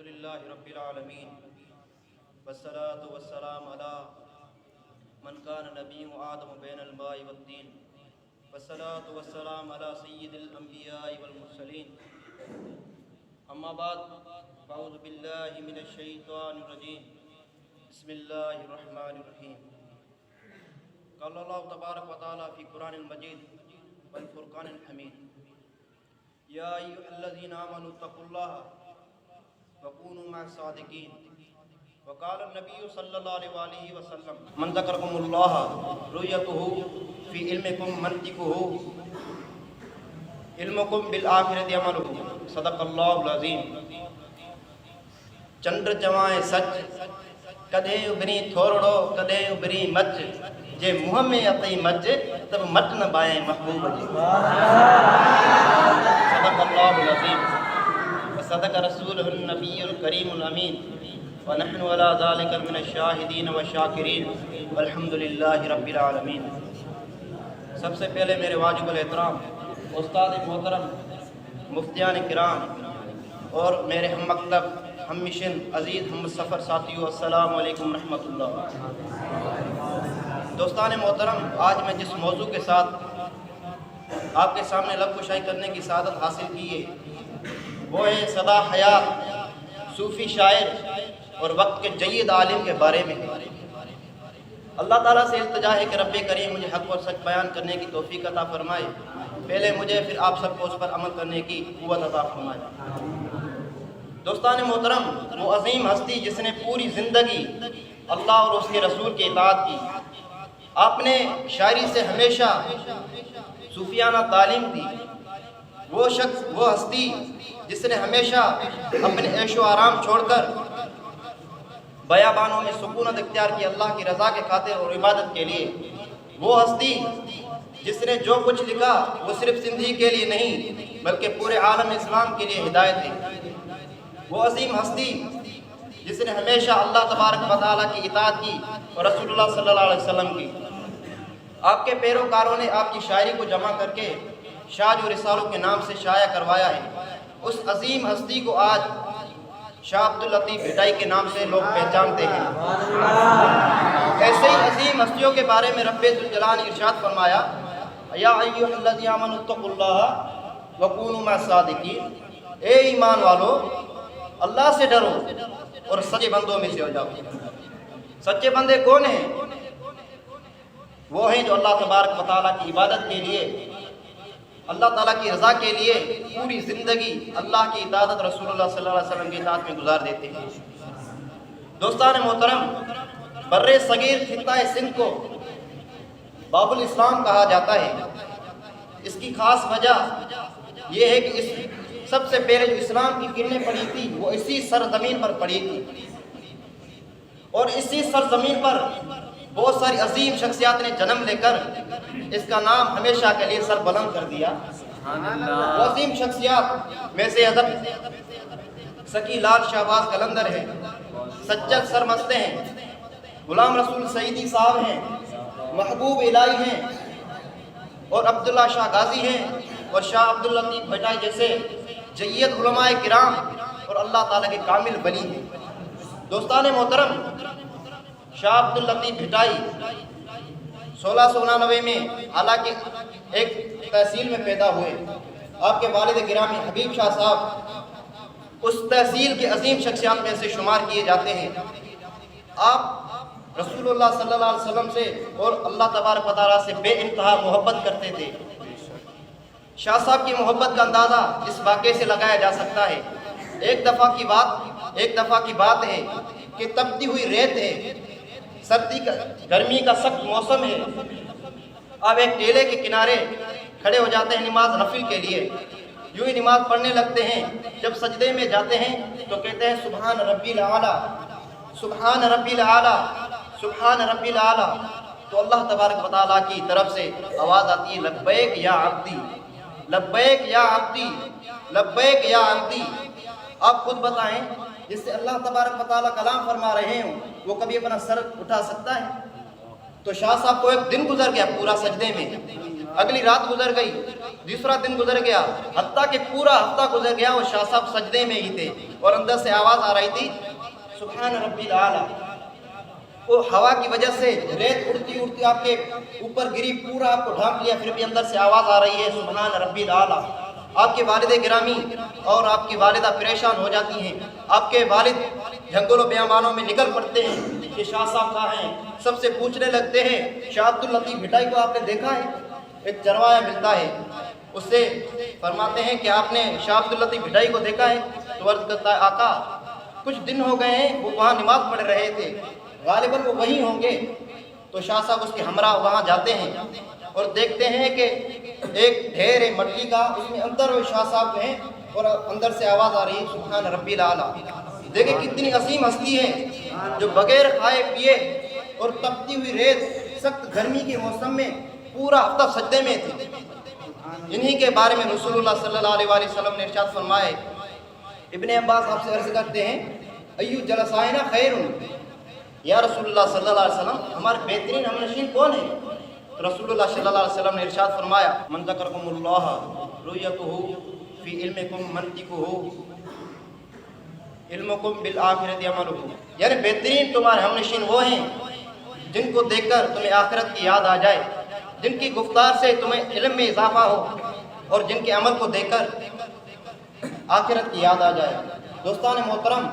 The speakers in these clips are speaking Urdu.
للہ رب العالمین والصلاة والسلام علی من کان نبی آدم بین الماء والطین والصلاة والسلام علی سید الانبیاء والمرسلین اما بعد فاعوذ باللہ من الشیطان الرجیم بسم اللہ الرحمن الرحیم قال اللہ تبارک و تعالی فی قرآن المجید والفرقان الحمید یا ایھا الذین آمنوا اتقوا اللہ وکونوا مع الصادقین وقال النبی صلی اللہ علیہ وآلہ وسلم من ذکرکم اللہ رؤیتہ فی علمکم منطقہ علمکم بالآخرۃ عملہ صدق اللہ العظیم چنڈ چوائیں سچ کدے ابری تھوڑو کدے ابری مچ جے منہ میں اتی مچ تب مٹ نہ بائیں محبوب جی صدق اللہ العظیم وصدق رسولہ النبی الکریم الامین ونحن علی ذلک من الشاہدین والشاکرین والحمد للہ رب العالمین۔ سب سے پہلے میرے واجب الاحترام استاد محترم مفتیان کرام اور میرے ہم مکتب ہم مشن عزیز ہم سفر ساتھیوں السلام علیکم ورحمۃ اللہ۔ دوستان محترم، آج میں جس موضوع کے ساتھ آپ کے سامنے لب کشائی کرنے کی سعادت حاصل کی ہے وہ ہے سدا حیات صوفی شاعر اور وقت کے جید عالم کے بارے میں۔ اللہ تعالیٰ سے التجا ہے کہ رب کریم مجھے حق اور سچ بیان کرنے کی توفیق عطا فرمائے، پہلے مجھے پھر آپ سب کو اس پر عمل کرنے کی قوت عطا فرمائے۔ دوستان محترم، وہ عظیم ہستی جس نے پوری زندگی اللہ اور اس کے رسول کی اطاعت کی، آپ نے شاعری سے ہمیشہ صوفیانہ تعلیم دی، وہ شخص وہ ہستی جس نے ہمیشہ اپنے عیش و آرام چھوڑ کر بیابانوں میں سکونت اختیار کی اللہ کی رضا کے خاطر اور عبادت کے لیے، وہ ہستی جس نے جو کچھ لکھا وہ صرف سندھی کے لیے نہیں بلکہ پورے عالم اسلام کے لیے ہدایت ہے، وہ عظیم ہستی جس نے ہمیشہ اللہ تبارک و تعالیٰ کی اطاعت کی اور رسول اللہ صلی اللہ علیہ وسلم کی۔ آپ کے پیروکاروں نے آپ کی شاعری کو جمع کر کے شاج و رسالوں کے نام سے شائع کروایا ہے۔ اس عظیم ہستی کو آج شاہ عبداللطیف بھٹائی کے نام سے لوگ پہچانتے ہیں۔ ایسے ہی عظیم ہستیوں کے بارے میں رب ذوالجلال نے ارشاد فرمایا یا ایھا الذین آمنوا اتقوا اللہ وکونوا مع الصادقین، اے ایمان والو اللہ سے ڈرو اور سچے بندوں میں سے ہو جاؤ۔ سچے بندے کون ہیں؟ وہ ہیں جو اللہ تبارک و تعالیٰ کی عبادت کے لیے، اللہ تعالیٰ کی رضا کے لیے پوری زندگی اللہ کی اطاعت رسول اللہ صلی اللہ علیہ وسلم کی اطاعت میں گزار دیتے ہیں۔ دوستان محترم، بر صغیر خطہ سندھ کو باب الاسلام کہا جاتا ہے۔ اس کی خاص وجہ یہ ہے کہ اس سب سے پہلے جو اسلام کی کرنیں پڑی تھی وہ اسی سرزمین پر پڑی تھی، اور اسی سرزمین پر بہت ساری عظیم شخصیات نے جنم لے کر اس کا نام ہمیشہ کے لیے سر بلند کر دیا۔ وہ عظیم شخصیات میں سے حضرت سکی لال شہباز قلندر ہیں، سجاد سرمستے ہیں، غلام رسول سعیدی صاحب ہیں، محبوب الہی ہیں، اور عبداللہ شاہ غازی ہیں، اور شاہ عبداللطیف بھٹائی جیسے جید علماء کرام اور اللہ تعالیٰ کے کامل ولی ہیں۔ دوستان محترم، شاہ عبداللطیف بھٹائی 1699 میں حالانکہ ایک تحصیل میں پیدا ہوئے، آپ کے والد گرامی حبیب شاہ صاحب اس تحصیل کے عظیم شخصیات میں سے شمار کیے جاتے ہیں۔ آپ رسول اللہ صلی اللہ علیہ وسلم سے اور اللہ تبارک و تعالیٰ سے بے انتہا محبت کرتے تھے۔ شاہ صاحب کی محبت کا اندازہ اس واقعے سے لگایا جا سکتا ہے۔ ایک دفعہ کی بات ہے کہ تپتی ہوئی ریت ہے، گرمی کا سخت موسم ہے، اب ایک ٹیلے کے کنارے کھڑے ہو جاتے ہیں نماز نفل کے لیے، یوں ہی نماز پڑھنے لگتے ہیں۔ جب سجدے میں جاتے ہیں تو کہتے ہیں سبحان ربی الاعلیٰ، سبحان ربی الاعلیٰ، سبحان ربی الاعلیٰ، تو اللہ تبارک و تعالیٰ کی طرف سے آواز آتی ہے لبیک یا عبدی، لبیک یا عبدی، لبیک یا عبدی۔ آپ خود بتائیں، جس سے اللہ تبارک و تعالیٰ کلام فرما رہے ہوں وہ کبھی اپنا سر اٹھا سکتا ہے؟ تو شاہ صاحب کو ایک دن گزر گیا پورا سجدے میں، اگلی رات گزر گئی، دوسرا دن گزر گیا، حتیٰ کہ پورا ہفتہ گزر گیا، وہ شاہ صاحب سجدے میں ہی تھے اور اندر سے آواز آ رہی تھی سبحان ربی الاعلیٰ۔ وہ ہوا کی وجہ سے ریت اڑتی اڑتی آپ کے اوپر گری، پورا آپ کو ڈھانپ لیا، پھر بھی اندر سے آواز آ رہی ہے سبحان ربی الاعلیٰ۔ آپ کے والد گرامی اور آپ کی والدہ پریشان ہو جاتی ہیں، آپ کے والد جنگل و بیابانوں میں نکل پڑتے ہیں کہ شاہ صاحب کہاں ہیں، سب سے پوچھنے لگتے ہیں شاہ عبد اللطیف بھٹائی کو آپ نے دیکھا ہے؟ ایک چروایا ملتا ہے، اس سے فرماتے ہیں کہ آپ نے شاہ عبد اللطیف بھٹائی کو دیکھا ہے؟ تو عرض کرتا ہے آقا کچھ دن ہو گئے ہیں، وہ وہاں نماز پڑھ رہے تھے، غالباً وہ وہیں ہوں گے۔ تو شاہ صاحب اس کے ہمراہ وہاں جاتے ہیں اور دیکھتے ہیں کہ ایک ڈھیر ہے مٹی کا، اس میں اندر وہ شاہ صاحب ہیں اور اندر سے آواز آ رہی ہے سبحان ربی الاعلیٰ۔ دیکھیں کتنی عظیم ہستی ہے جو بغیر کھائے پیے اور تپتی ہوئی ریت سخت گرمی کے موسم میں پورا ہفتہ سجدے میں تھے۔ انہی کے بارے میں رسول اللہ صلی اللہ علیہ وسلم نے ارشاد فرمائے، ابن عباس آپ سے عرض کرتے ہیں ایو جلسائنا خیر، یا رسول اللہ صلی اللہ علیہ وسلم ہمارے بہترین ہمنشین کون ہیں؟ رسول اللہ صلی اللہ علیہ وسلم نے ارشاد فرمایا من ذکرکم اللہ رؤیتہ فی علمکم منطقہ علمکم بالآخرت عملہ، یعنی بہترین تمہارے ہمنشین وہ ہیں جن کو دیکھ کر تمہیں آخرت کی یاد آ جائے، جن کی گفتار سے تمہیں علم میں اضافہ ہو اور جن کے عمل کو دیکھ کر آخرت کی یاد آ جائے۔ دوستان محترم،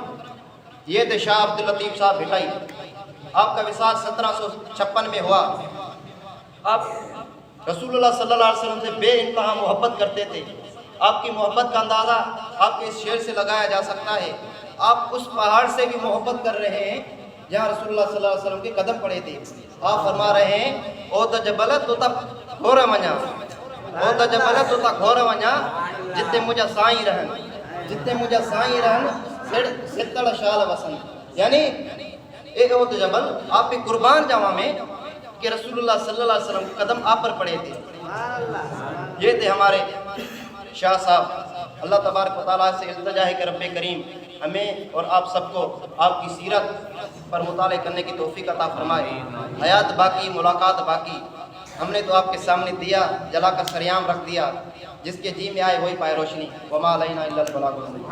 یہ تھے شاہ عبد اللطیف صاحب بھٹائی۔ آپ کا وصال 1756 میں ہوا۔ آپ رسول اللہ صلی اللہ علیہ وسلم سے بے انتہا محبت کرتے تھے۔ آپ کی محبت کا اندازہ آپ کے اس شعر سے لگایا جا سکتا ہے۔ آپ اس پہاڑ سے بھی محبت کر رہے ہیں جہاں رسول اللہ صلی اللہ علیہ وسلم کے قدم پڑے تھے۔ آپ فرما رہے ہیں او تجبلت تو تب گھور ونجا، او تجبلت تو تب گھور ونجا، جتے مجھے سائیں رہن، جتے مجھے سائیں رہن ستڑ شال وسن، یعنی اے او تجبل آپ کی قربان جاواں میں کہ رسول اللہ صلی اللہ علیہ وسلم قدم آپ پر پڑے تھے۔ یہ تھے ہمارے شاہ صاحب۔ اللہ تبارک و تعالیٰ سے التجا ہے کہ رب کریم ہمیں اور آپ سب کو آپ کی سیرت پر مطالعہ کرنے کی توفیق عطا فرمائے۔ حیات باقی، ملاقات باقی، ہم نے تو آپ کے سامنے دیا جلا کر سریام رکھ دیا، جس کے جی میں آئے وہی پائے روشنی۔ وما علینا الا البلاغ المبین۔